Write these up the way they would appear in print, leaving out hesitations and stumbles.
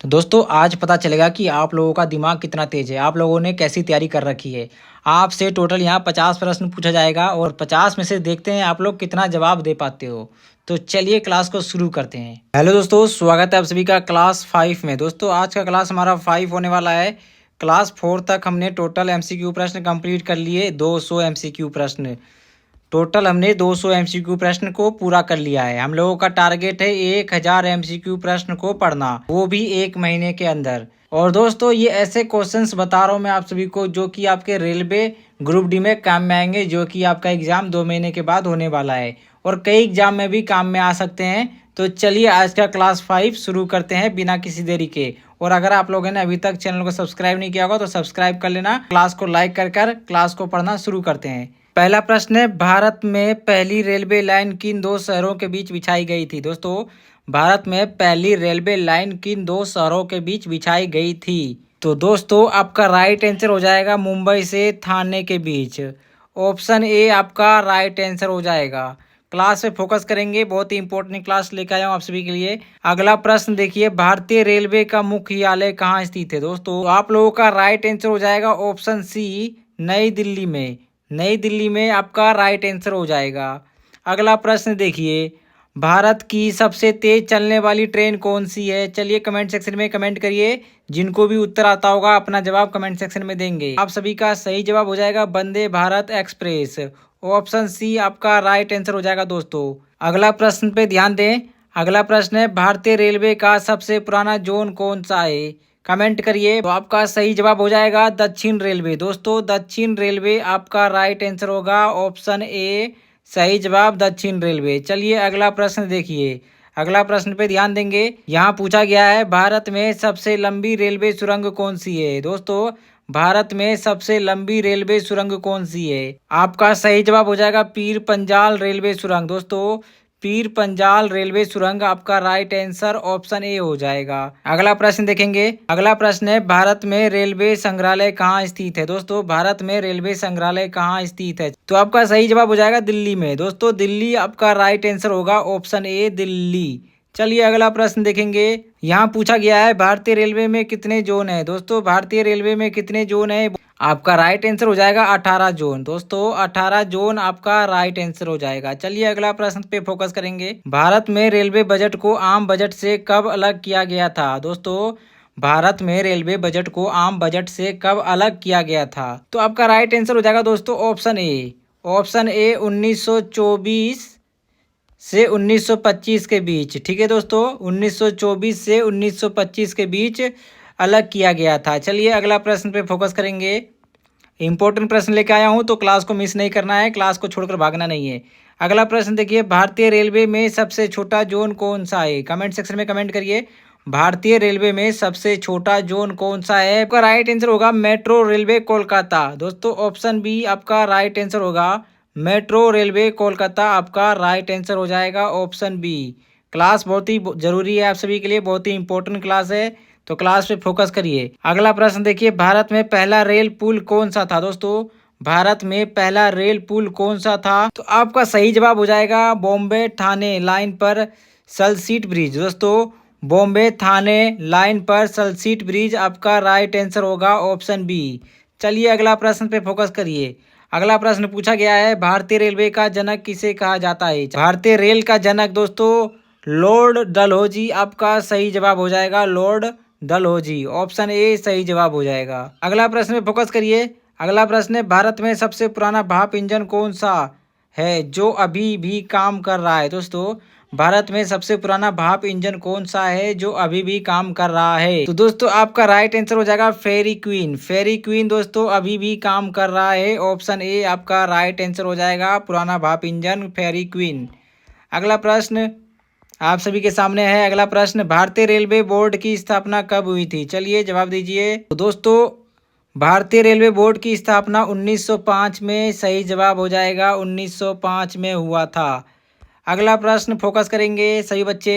दोस्तों आज पता चलेगा कि आप लोगों का दिमाग कितना तेज है, आप लोगों ने कैसी तैयारी कर रखी है। आपसे टोटल यहाँ 50 प्रश्न पूछा जाएगा और 50 में से देखते हैं आप लोग कितना जवाब दे पाते हो। तो चलिए क्लास को शुरू करते हैं। हेलो दोस्तों, स्वागत है आप सभी का क्लास 5 में। दोस्तों आज का क्लास हमारा 5 होने वाला है। क्लास 4 तक हमने टोटल एमसीक्यू प्रश्न कंप्लीट कर लिए, 200 एमसीक्यू प्रश्न। टोटल हमने 200 एमसीक्यू प्रश्न को पूरा कर लिया है। हम लोगों का टारगेट है 1000 एमसीक्यू प्रश्न को पढ़ना, वो भी 1 महीने के अंदर। और दोस्तों ये ऐसे क्वेश्चंस बता रहा हूँ मैं आप सभी को जो कि आपके रेलवे ग्रुप डी में काम में आएंगे, जो कि आपका एग्जाम 2 महीने के बाद होने वाला है और कई एग्जाम में भी काम में आ सकते हैं। तो चलिए आज का क्लास 5 शुरू करते हैं बिना किसी देरी के। और अगर आप लोगों ने अभी तक चैनल को सब्सक्राइब नहीं किया होगा तो सब्सक्राइब कर लेना, क्लास को लाइक कर क्लास को पढ़ना शुरू करते हैं। पहला प्रश्न है, भारत में पहली रेलवे लाइन किन दो शहरों के बीच बिछाई गई थी? दोस्तों भारत में पहली रेलवे लाइन किन दो शहरों के बीच बिछाई गई थी? तो दोस्तों आपका राइट आंसर हो जाएगा मुंबई से थाने के बीच। ऑप्शन ए आपका राइट आंसर हो जाएगा। क्लास पे फोकस करेंगे, बहुत ही इंपॉर्टेंट क्लास लेकर आया हूँ आप सभी के लिए। अगला प्रश्न देखिए, भारतीय रेलवे का मुख्यालय कहाँ स्थित है? दोस्तों आप लोगों का राइट आंसर हो जाएगा ऑप्शन सी, नई दिल्ली में। नई दिल्ली में आपका राइट आंसर हो जाएगा। अगला प्रश्न देखिए, भारत की सबसे तेज चलने वाली ट्रेन कौन सी है? चलिए कमेंट सेक्शन में कमेंट करिए। जिनको भी उत्तर आता होगा अपना जवाब कमेंट सेक्शन में देंगे। आप सभी का सही जवाब हो जाएगा Vande Bharat express. Option C आपका राइट आंसर हो जाएगा दोस्तों। अगला प्रश्न पे ध्यान दें। अगला प्रश्न है, भारतीय रेलवे का सबसे पुराना जोन कौन सा है? कमेंट करिए। तो आपका सही जवाब हो जाएगा दक्षिण रेलवे। दोस्तों दक्षिण रेलवे आपका राइट आंसर होगा, ऑप्शन ए सही जवाब दक्षिण रेलवे। चलिए अगला प्रश्न देखिए। अगला प्रश्न पे ध्यान देंगे। यहाँ पूछा गया है, भारत में सबसे लंबी रेलवे सुरंग कौन सी है? दोस्तों भारत में सबसे लंबी रेलवे सुरंग कौन सी है? आपका सही जवाब हो जाएगा पीर पंजाल रेलवे सुरंग। दोस्तों पीर पंजाल रेलवे सुरंग आपका राइट आंसर ऑप्शन ए हो जाएगा। अगला प्रश्न देखेंगे। अगला प्रश्न है, भारत में रेलवे संग्रहालय कहाँ स्थित है? दोस्तों भारत में रेलवे संग्रहालय कहाँ स्थित है? तो आपका सही जवाब हो जाएगा दिल्ली में। दोस्तों दिल्ली आपका राइट आंसर होगा, ऑप्शन ए दिल्ली। चलिए अगला प्रश्न देखेंगे। यहाँ पूछा गया है, भारतीय रेलवे में कितने जोन है? दोस्तों भारतीय रेलवे में कितने जोन है? आपका राइट आंसर हो जाएगा 18 जोन। दोस्तों 18 जोन आपका राइट आंसर हो जाएगा। चलिए अगला प्रश्न पे फोकस करेंगे। भारत में रेलवे बजट को आम बजट से कब अलग किया गया था? दोस्तों भारत में रेलवे बजट को आम बजट से कब अलग किया गया था? तो आपका राइट आंसर हो जाएगा दोस्तों ऑप्शन ए। ऑप्शन ए 1924 से 1925 के बीच। ठीक है दोस्तों, 1924 से 1925 के बीच अलग किया गया था। चलिए अगला प्रश्न पे फोकस करेंगे। इंपॉर्टेंट प्रश्न लेके आया हूँ तो क्लास को मिस नहीं करना है, क्लास को छोड़कर भागना नहीं है। अगला प्रश्न देखिए, भारतीय रेलवे में सबसे छोटा जोन कौन सा है? कमेंट सेक्शन में कमेंट करिए। भारतीय रेलवे में सबसे छोटा जोन कौन सा है? आपका राइट आंसर होगा मेट्रो रेलवे कोलकाता। दोस्तों ऑप्शन बी आपका राइट आंसर होगा, मेट्रो रेलवे कोलकाता आपका राइट आंसर हो जाएगा, ऑप्शन बी। क्लास बहुत ही जरूरी है आप सभी के लिए, बहुत ही इंपॉर्टेंट क्लास है, तो क्लास पे फोकस करिए। अगला प्रश्न देखिए, भारत में पहला रेल पुल कौन सा था? दोस्तों भारत में पहला रेल पुल कौन सा था? तो आपका सही जवाब हो जाएगा बॉम्बे थाने लाइन पर सलसीट ब्रिज। दोस्तों बॉम्बे थाने लाइन पर सलसीट ब्रिज आपका राइट आंसर होगा, ऑप्शन बी। चलिए अगला प्रश्न पे फोकस करिए। अगला प्रश्न पूछा गया है, भारतीय रेलवे का जनक किसे कहा जाता है? भारतीय रेल का जनक दोस्तों लॉर्ड डलहौजी आपका सही जवाब हो जाएगा, लॉर्ड डलहौजी। ऑप्शन ए सही जवाब हो जाएगा। अगला प्रश्न में फोकस करिए। अगला प्रश्न है, भारत में सबसे पुराना भाप इंजन कौन सा है जो अभी भी काम कर रहा है? दोस्तों भारत में सबसे पुराना भाप इंजन कौन सा है जो अभी भी काम कर रहा है? तो दोस्तों आपका राइट आंसर हो जाएगा फेरी क्वीन। फेरी क्वीन दोस्तों अभी भी काम कर रहा है, ऑप्शन ए आपका राइट आंसर हो जाएगा, पुराना भाप इंजन फेरी क्वीन। अगला प्रश्न आप सभी के सामने है। अगला प्रश्न, भारतीय रेलवे बोर्ड की स्थापना कब हुई थी? चलिए जवाब दीजिए। तो दोस्तों भारतीय रेलवे बोर्ड की स्थापना 1905 में सही जवाब हो जाएगा, 1905 में हुआ था। अगला प्रश्न फोकस करेंगे सभी बच्चे।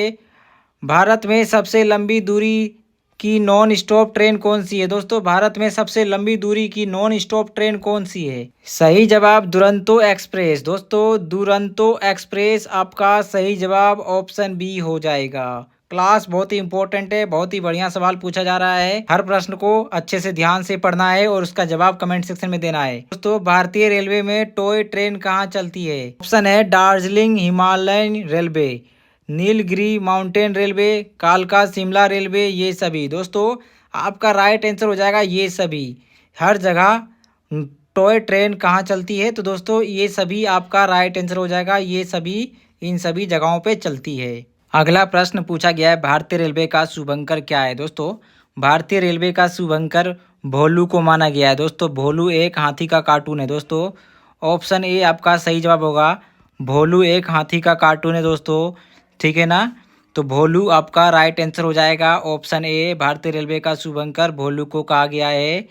भारत में सबसे लंबी दूरी की नॉन स्टॉप ट्रेन कौन सी है? दोस्तों भारत में सबसे लंबी दूरी की नॉन स्टॉप ट्रेन कौन सी है? सही जवाब दुरंतो एक्सप्रेस। दोस्तों दुरंतो एक्सप्रेस आपका सही जवाब ऑप्शन बी हो जाएगा। क्लास बहुत ही इंपॉर्टेंट है, बहुत ही बढ़िया सवाल पूछा जा रहा है। हर प्रश्न को अच्छे से ध्यान से पढ़ना है और उसका जवाब कमेंट सेक्शन में देना है। दोस्तों, भारतीय रेलवे में टॉय ट्रेन कहाँ चलती है? ऑप्शन है Darjeeling Himalayan railway, Nilgiri mountain railway, कालका शिमला रेलवे, ये सभी। दोस्तों, आपका राइट आंसर हो जाएगा ये सभी। हर जगह टॉय ट्रेन कहाँ चलती है? तो दोस्तों, ये सभी आपका राइट आंसर हो जाएगा। ये सभी इन सभी जगहों पे चलती है। अगला प्रश्न पूछा गया है, भारतीय रेलवे का शुभंकर क्या है? दोस्तों, भारतीय रेलवे का शुभंकर भोलू को माना गया है। दोस्तों, भोलू एक हाथी का कार्टून है। दोस्तों, ऑप्शन ए आपका सही जवाब होगा। भोलू एक हाथी का कार्टून है दोस्तों, ठीक है ना? तो भोलू आपका राइट आंसर हो जाएगा। ऑप्शन ए, भारतीय रेलवे का शुभंकर भोलू को कहा गया है,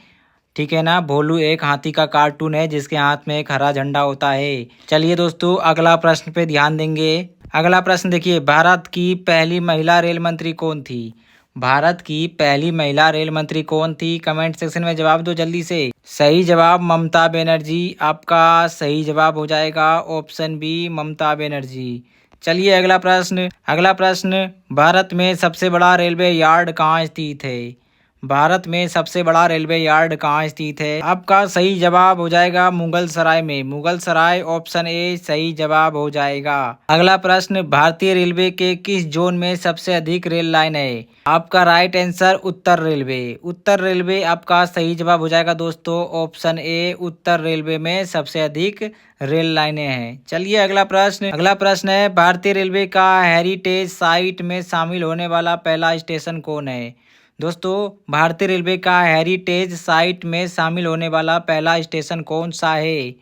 ठीक है ना? भोलू एक हाथी का कार्टून है जिसके हाथ में एक हरा झंडा होता है। चलिए दोस्तों, अगला प्रश्न पे ध्यान देंगे। अगला प्रश्न देखिए, भारत की पहली महिला रेल मंत्री कौन थी? भारत की पहली महिला रेल मंत्री कौन थी? कमेंट सेक्शन में जवाब दो जल्दी से। सही जवाब ममता बनर्जी आपका सही जवाब हो जाएगा। Option B, Mamata Banerjee. चलिए अगला प्रश्न। अगला प्रश्न, भारत में सबसे बड़ा रेलवे यार्ड कहाँ स्थित है? भारत में सबसे बड़ा रेलवे यार्ड कहाँ स्थित है? आपका सही जवाब हो जाएगा मुगल सराय में। मुगल सराय ऑप्शन ए सही जवाब हो जाएगा। अगला प्रश्न, भारतीय रेलवे के किस जोन में सबसे अधिक रेल लाइन है? आपका राइट आंसर उत्तर रेलवे। उत्तर रेलवे आपका सही जवाब हो जाएगा दोस्तों। ऑप्शन ए, उत्तर रेलवे में सबसे अधिक रेल लाइनें हैं। चलिए अगला प्रश्न। अगला प्रश्न है, भारतीय रेलवे का हेरिटेज साइट में शामिल होने वाला पहला स्टेशन कौन है? दोस्तों, भारतीय रेलवे का हेरिटेज साइट में शामिल होने वाला पहला स्टेशन कौन सा है?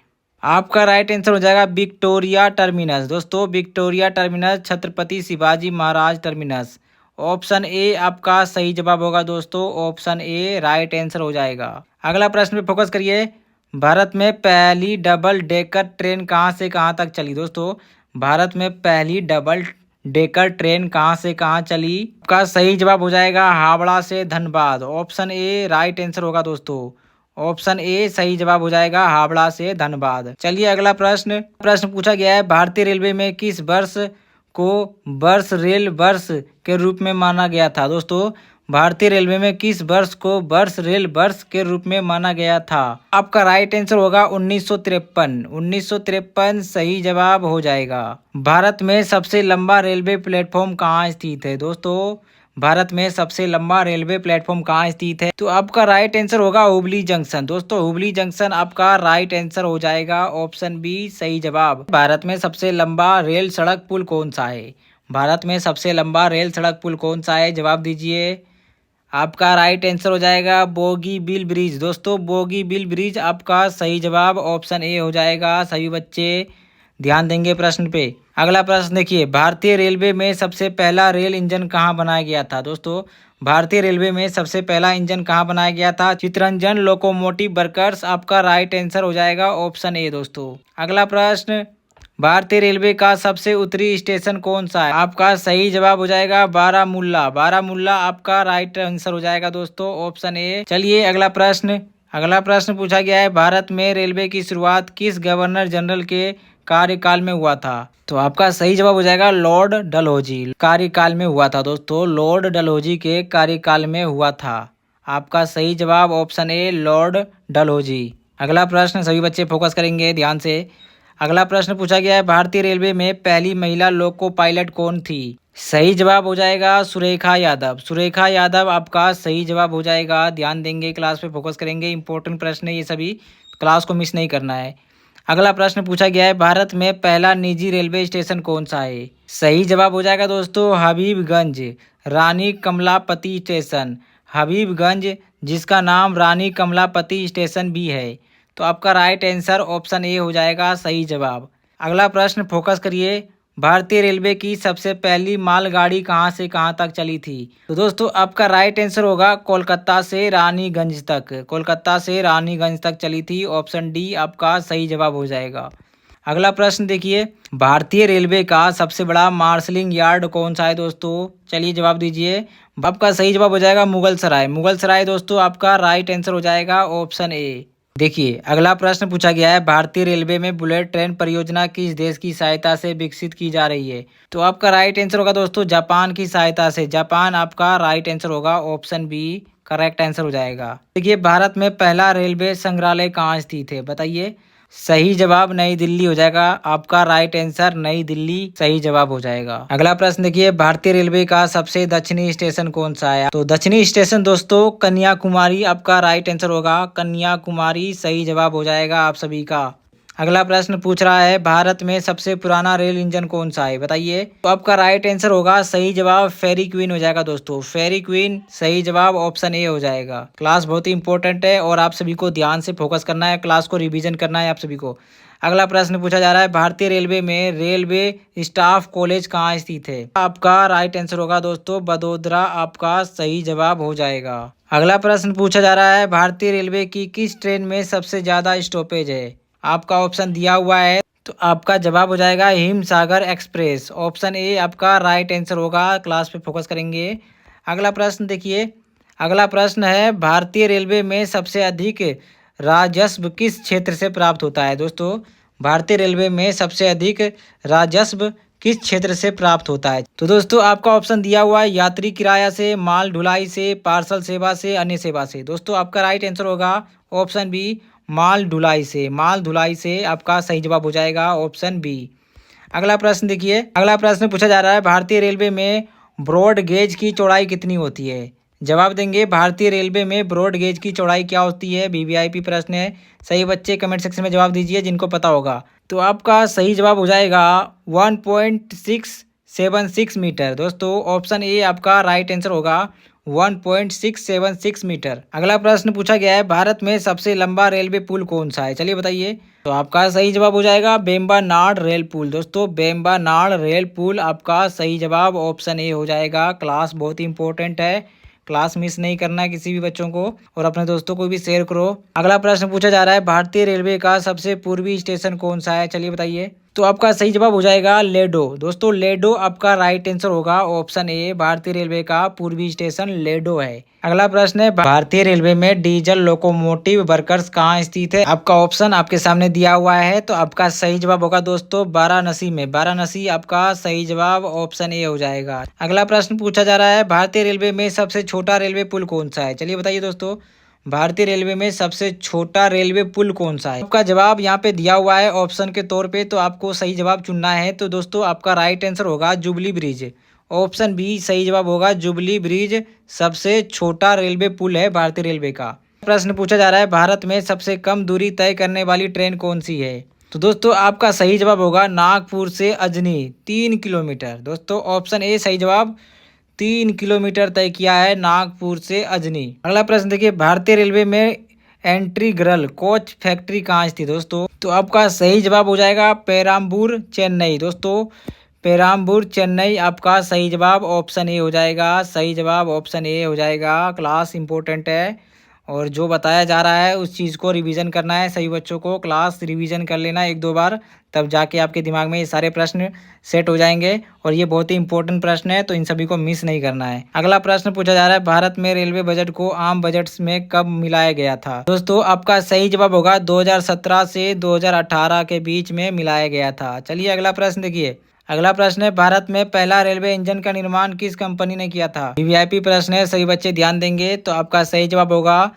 आपका राइट आंसर हो जाएगा विक्टोरिया टर्मिनस। दोस्तों, Victoria terminus Chhatrapati Shivaji Maharaj terminus. Option A आपका सही जवाब होगा दोस्तों। ऑप्शन ए राइट आंसर हो जाएगा। अगला प्रश्न पे फोकस करिए। भारत में पहली डबल डेकर ट्रेन कहाँ से कहाँ तक चली? दोस्तों, भारत में पहली डबल डेकर ट्रेन कहाँ से कहाँ चली? का सही जवाब हो जाएगा हावड़ा से Dhanbad. Option A right answer होगा दोस्तों। ऑप्शन ए सही जवाब हो जाएगा हावड़ा से धनबाद। चलिए अगला प्रश्न। प्रश्न पूछा गया है, भारतीय रेलवे में किस वर्ष को वर्ष रेल वर्ष के रूप में माना गया था? दोस्तों, भारतीय रेलवे में किस वर्ष को वर्ष रेल वर्ष के रूप में माना गया था? आपका राइट आंसर होगा 1953। 1953 सही जवाब हो जाएगा। भारत में सबसे लंबा रेलवे प्लेटफॉर्म कहाँ स्थित है? दोस्तों, भारत में सबसे लंबा रेलवे प्लेटफॉर्म कहाँ स्थित है? तो आपका राइट आंसर होगा हुबली जंक्शन। दोस्तों, हुबली जंक्शन आपका राइट आंसर हो जाएगा। ऑप्शन बी सही जवाब। भारत में सबसे लंबा रेल सड़क पुल कौन सा है? भारत में सबसे लंबा रेल सड़क पुल कौन सा है? जवाब दीजिए। आपका राइट आंसर हो जाएगा बोगीबील ब्रिज। दोस्तों, बोगीबील ब्रिज आपका सही जवाब। ऑप्शन ए हो जाएगा। सभी बच्चे ध्यान देंगे प्रश्न पे। अगला प्रश्न देखिए, भारतीय रेलवे में सबसे पहला रेल इंजन कहाँ बनाया गया था? दोस्तों, भारतीय रेलवे में सबसे पहला इंजन कहाँ बनाया गया था? चितरंजन लोकोमोटिव वर्कर्स आपका राइट आंसर हो जाएगा। ऑप्शन ए दोस्तों। अगला प्रश्न, भारतीय रेलवे का सबसे उत्तरी स्टेशन कौन सा है? आपका सही जवाब हो जाएगा बारामुल्ला। बारामुल्ला आपका राइट आंसर हो जाएगा दोस्तों। Option A. चलिए अगला प्रश्न। अगला प्रश्न पूछा गया है, भारत में रेलवे की शुरुआत किस गवर्नर जनरल के कार्यकाल में हुआ था? तो आपका सही जवाब हो जाएगा लॉर्ड डलहौजी कार्यकाल में हुआ था दोस्तों। लॉर्ड डलहौजी के कार्यकाल में हुआ था। आपका सही जवाब ऑप्शन ए लॉर्ड डलहौजी। अगला प्रश्न सभी बच्चे फोकस करेंगे ध्यान से। अगला प्रश्न पूछा गया है, भारतीय रेलवे में पहली महिला लोको पायलट कौन थी? सही जवाब हो जाएगा सुरेखा यादव। सुरेखा यादव आपका सही जवाब हो जाएगा। ध्यान देंगे, क्लास पे फोकस करेंगे। इंपॉर्टेंट प्रश्न है ये सभी, क्लास को मिस नहीं करना है। अगला प्रश्न पूछा गया है, भारत में पहला निजी रेलवे स्टेशन कौन सा है? सही जवाब हो जाएगा दोस्तों हबीबगंज रानी कमलापति स्टेशन। हबीबगंज जिसका नाम रानी कमलापति स्टेशन भी है। तो आपका राइट आंसर ऑप्शन ए हो जाएगा सही जवाब। अगला प्रश्न फोकस करिए, भारतीय रेलवे की सबसे पहली मालगाड़ी कहां से कहां तक चली थी? तो दोस्तों आपका राइट आंसर होगा कोलकाता से रानीगंज तक। कोलकाता से रानीगंज तक चली थी। ऑप्शन डी आपका सही जवाब हो जाएगा। अगला प्रश्न देखिए, भारतीय रेलवे का सबसे बड़ा मार्शलिंग यार्ड कौन सा है दोस्तों? चलिए जवाब दीजिए। आपका सही जवाब हो जाएगा मुगल सराय। मुगल सराय दोस्तों आपका राइट आंसर हो जाएगा। Option A. देखिए अगला प्रश्न पूछा गया है, भारतीय रेलवे में बुलेट ट्रेन परियोजना किस देश की सहायता से विकसित की जा रही है? तो आपका राइट आंसर होगा दोस्तों जापान की सहायता से। जापान आपका राइट आंसर होगा, ऑप्शन बी करेक्ट आंसर हो जाएगा। देखिए भारत में पहला रेलवे संग्रहालय कहाँ स्थित है, बताइए। सही जवाब नई दिल्ली हो जाएगा, आपका राइट आंसर नई दिल्ली सही जवाब हो जाएगा। अगला प्रश्न देखिए, भारतीय रेलवे का सबसे दक्षिणी स्टेशन कौन सा है? तो दक्षिणी स्टेशन दोस्तों कन्याकुमारी आपका राइट आंसर होगा, कन्याकुमारी सही जवाब हो जाएगा आप सभी का। अगला प्रश्न पूछ रहा है, भारत में सबसे पुराना रेल इंजन कौन सा है, बताइए। तो आपका राइट आंसर होगा सही जवाब फेरी क्वीन हो जाएगा दोस्तों, फेरी क्वीन सही जवाब ऑप्शन ए हो जाएगा। क्लास बहुत ही इंपॉर्टेंट है और आप सभी को ध्यान से फोकस करना है, क्लास को रिवीजन करना है आप सभी को। अगला प्रश्न पूछा जा रहा है, भारतीय रेलवे में रेलवे स्टाफ कॉलेज कहाँ स्थित है? आपका राइट आंसर होगा दोस्तों बड़ोदरा आपका सही जवाब हो जाएगा। अगला प्रश्न पूछा जा रहा है, भारतीय रेलवे की किस ट्रेन में सबसे ज्यादा स्टॉपेज है? आपका ऑप्शन दिया हुआ है, तो आपका जवाब हो जाएगा हिमसागर एक्सप्रेस, ऑप्शन ए आपका राइट आंसर होगा। क्लास पे फोकस करेंगे। अगला प्रश्न देखिए, अगला प्रश्न है, भारतीय रेलवे में सबसे अधिक राजस्व किस क्षेत्र से प्राप्त होता है? दोस्तों भारतीय रेलवे में सबसे अधिक राजस्व किस क्षेत्र से प्राप्त होता है? तो दोस्तों आपका ऑप्शन दिया हुआ है यात्री किराया से, माल ढुलाई से, पार्सल सेवा से, अन्य सेवा से। दोस्तों आपका राइट आंसर होगा ऑप्शन बी माल ढुलाई से, माल ढुलाई से आपका सही जवाब हो जाएगा, ऑप्शन बी। अगला प्रश्न देखिए, अगला प्रश्न पूछा जा रहा है, भारतीय रेलवे में ब्रॉड गेज की चौड़ाई कितनी होती है? जवाब देंगे, भारतीय रेलवे में ब्रॉड गेज की चौड़ाई क्या होती है? वीवीआईपी प्रश्न है, सही बच्चे कमेंट सेक्शन में जवाब दीजिए जिनको पता होगा। तो आपका सही जवाब हो जाएगा 1.676 मीटर। दोस्तों ऑप्शन ए आपका राइट आंसर होगा, 1.676 मीटर। अगला प्रश्न पूछा गया है, भारत में सबसे लंबा रेलवे पुल कौन सा है? चलिए बताइए। तो आपका सही जवाब हो जाएगा बेम्बानाड रेल पुल। दोस्तों बेम्बानाड रेल पुल आपका सही जवाब ऑप्शन ए हो जाएगा। क्लास बहुत ही इंपॉर्टेंट है, क्लास मिस नहीं करना है किसी भी बच्चों को, और अपने दोस्तों को भी शेयर करो। अगला प्रश्न पूछा जा रहा है, भारतीय रेलवे का सबसे पूर्वी स्टेशन कौन सा है? चलिए बताइए। तो आपका सही जवाब हो जाएगा लेडो। दोस्तों लेडो आपका राइट आंसर होगा, ऑप्शन ए भारतीय रेलवे का पूर्वी स्टेशन लेडो है। अगला प्रश्न है, भारतीय रेलवे में डीजल लोकोमोटिव वर्कर्स कहाँ स्थित है? आपका ऑप्शन आपके सामने दिया हुआ है, तो आपका सही जवाब होगा दोस्तों वाराणसी में, वाराणसी आपका सही जवाब ऑप्शन ए हो जाएगा। अगला प्रश्न पूछा जा रहा है, भारतीय रेलवे में सबसे छोटा रेलवे पुल कौन सा है? चलिए बताइए दोस्तों, भारतीय रेलवे में सबसे छोटा रेलवे पुल कौन सा है? आपका जवाब यहाँ पे दिया हुआ है ऑप्शन के तौर पे, तो आपको सही जवाब चुनना है। तो दोस्तों आपका राइट आंसर होगा जुबली ब्रिज, ऑप्शन बी सही जवाब होगा, जुबली ब्रिज सबसे छोटा रेलवे पुल है भारतीय रेलवे का। प्रश्न पूछा जा रहा है, भारत में सबसे कम दूरी तय करने वाली ट्रेन कौन सी है? तो दोस्तों आपका सही जवाब होगा नागपुर से अजनी, 3 किलोमीटर। दोस्तों ऑप्शन ए सही जवाब, 3 किलोमीटर तय किया है नागपुर से अजनी। अगला प्रश्न देखिए, भारतीय रेलवे में इंटीग्रल कोच फैक्ट्री कहाँ स्थित है? दोस्तों तो आपका सही जवाब हो जाएगा पेराम्बूर चेन्नई। दोस्तों पेराम्बूर चेन्नई आपका सही जवाब ऑप्शन ए हो जाएगा, सही जवाब ऑप्शन ए हो जाएगा। क्लास इंपॉर्टेंट है और जो बताया जा रहा है उस चीज़ को रिवीजन करना है सभी बच्चों को। क्लास रिवीजन कर लेना 1-2 बार, तब जाके आपके दिमाग में ये सारे प्रश्न सेट हो जाएंगे, और ये बहुत ही इंपॉर्टेंट प्रश्न है, तो इन सभी को मिस नहीं करना है। अगला प्रश्न पूछा जा रहा है, भारत में रेलवे बजट को आम बजट में कब मिलाया गया था? दोस्तों आपका सही जवाब होगा 2017 से 2018 के बीच में मिलाया गया था। चलिए अगला प्रश्न देखिए, अगला प्रश्न है, भारत में पहला रेलवे इंजन का निर्माण किस कंपनी ने किया था? वीवीआईपी प्रश्न है, सभी बच्चे ध्यान देंगे। तो आपका सही जवाब होगा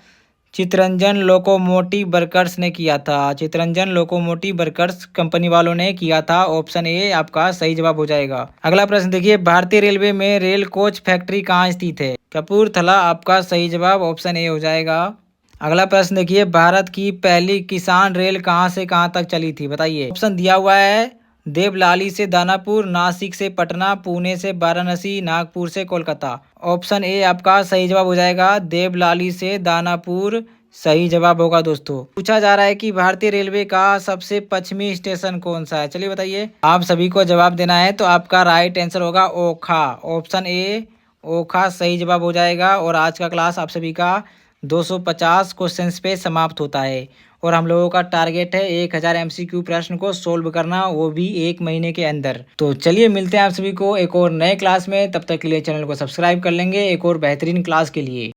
चितरंजन लोकोमोटिव वर्कर्स ने किया था, चितरंजन लोकोमोटिव वर्कर्स कंपनी वालों ने किया था, ऑप्शन ए आपका सही जवाब हो जाएगा। अगला प्रश्न देखिए, भारतीय रेलवे में रेल कोच फैक्ट्री कहाँ स्थित है? कपूरथला आपका सही जवाब ऑप्शन ए हो जाएगा। अगला प्रश्न देखिए, भारत की पहली किसान रेल कहाँ से कहाँ तक चली थी? बताइए। ऑप्शन दिया हुआ है देवलाली से दानापुर, नासिक से पटना, पुणे से वाराणसी, नागपुर से कोलकाता। ऑप्शन ए आपका सही जवाब हो जाएगा, देवलाली से दानापुर सही जवाब होगा। दोस्तों पूछा जा रहा है कि भारतीय रेलवे का सबसे पश्चिमी स्टेशन कौन सा है? चलिए बताइए। आप सभी को जवाब देना है, तो आपका राइट आंसर होगा ओखा, ऑप्शन ए ओखा सही जवाब हो जाएगा। और आज का क्लास आप सभी का 250 क्वेश्चंस पे समाप्त होता है, और हम लोगों का टारगेट है 1000 MCQ प्रश्न को सोल्व करना, वो भी 1 महीने के अंदर। तो चलिए मिलते हैं आप सभी को एक और नए क्लास में, तब तक के लिए चैनल को सब्सक्राइब कर लेंगे एक और बेहतरीन क्लास के लिए।